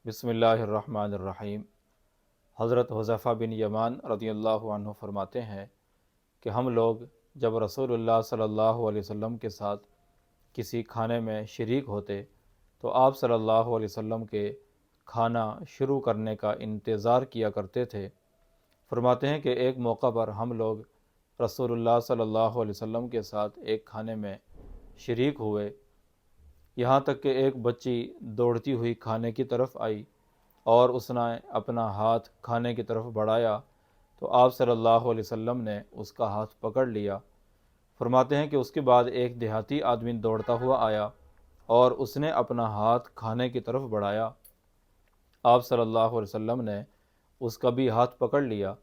بسم اللہ الرحمن الرحیم۔ حضرت حذیفہ بن یمان رضی اللہ عنہ فرماتے ہیں کہ ہم لوگ جب رسول اللہ صلی اللہ علیہ وسلم کے ساتھ کسی کھانے میں شریک ہوتے تو آپ صلی اللہ علیہ وسلم کے کھانا شروع کرنے کا انتظار کیا کرتے تھے۔ فرماتے ہیں کہ ایک موقع پر ہم لوگ رسول اللہ صلی اللہ علیہ وسلم کے ساتھ ایک کھانے میں شریک ہوئے، یہاں تک کہ ایک بچی دوڑتی ہوئی کھانے کی طرف آئی اور اس نے اپنا ہاتھ کھانے کی طرف بڑھایا تو آپ صلی اللہ علیہ وسلم نے اس کا ہاتھ پکڑ لیا۔ فرماتے ہیں کہ اس کے بعد ایک دیہاتی آدمی دوڑتا ہوا آیا اور اس نے اپنا ہاتھ کھانے کی طرف بڑھایا، آپ صلی اللہ علیہ وسلم نے اس کا بھی ہاتھ پکڑ لیا۔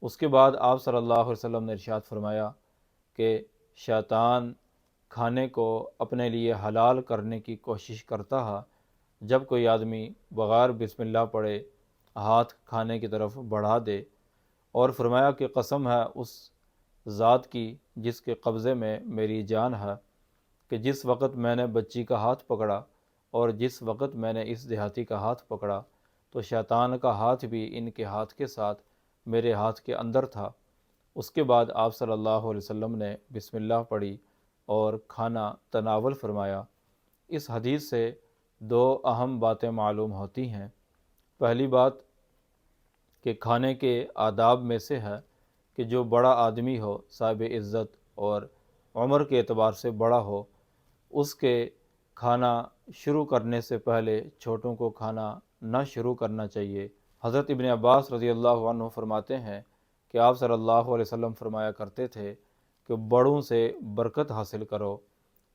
اس کے بعد آپ صلی اللہ علیہ وسلم نے ارشاد فرمایا کہ شیطان کھانے کو اپنے لیے حلال کرنے کی کوشش کرتا ہے جب کوئی آدمی بغیر بسم اللہ پڑھے ہاتھ کھانے کی طرف بڑھا دے، اور فرمایا کہ قسم ہے اس ذات کی جس کے قبضے میں میری جان ہے کہ جس وقت میں نے بچی کا ہاتھ پکڑا اور جس وقت میں نے اس دیہاتی کا ہاتھ پکڑا تو شیطان کا ہاتھ بھی ان کے ہاتھ کے ساتھ میرے ہاتھ کے اندر تھا۔ اس کے بعد آپ صلی اللہ علیہ وسلم نے بسم اللہ پڑھی اور کھانا تناول فرمایا۔ اس حدیث سے دو اہم باتیں معلوم ہوتی ہیں۔ پہلی بات کہ کھانے کے آداب میں سے ہے کہ جو بڑا آدمی ہو، صاحب عزت اور عمر کے اعتبار سے بڑا ہو، اس کے کھانا شروع کرنے سے پہلے چھوٹوں کو کھانا نہ شروع کرنا چاہیے۔ حضرت ابن عباس رضی اللہ عنہ فرماتے ہیں کہ آپ صلی اللہ علیہ وسلم فرمایا کرتے تھے کہ بڑوں سے برکت حاصل کرو۔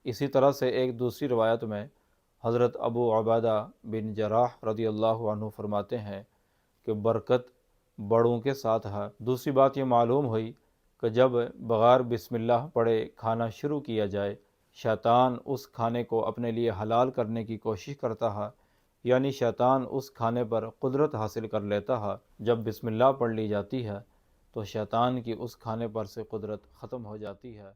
اسی طرح سے ایک دوسری روایت میں حضرت ابو عبیدہ بن جراح رضی اللہ عنہ فرماتے ہیں کہ برکت بڑوں کے ساتھ ہے۔ دوسری بات یہ معلوم ہوئی کہ جب بغیر بسم اللہ پڑھے کھانا شروع کیا جائے، شیطان اس کھانے کو اپنے لیے حلال کرنے کی کوشش کرتا ہے، یعنی شیطان اس کھانے پر قدرت حاصل کر لیتا ہے۔ جب بسم اللہ پڑھ لی جاتی ہے تو شیطان کی اس کھانے پر سے قدرت ختم ہو جاتی ہے۔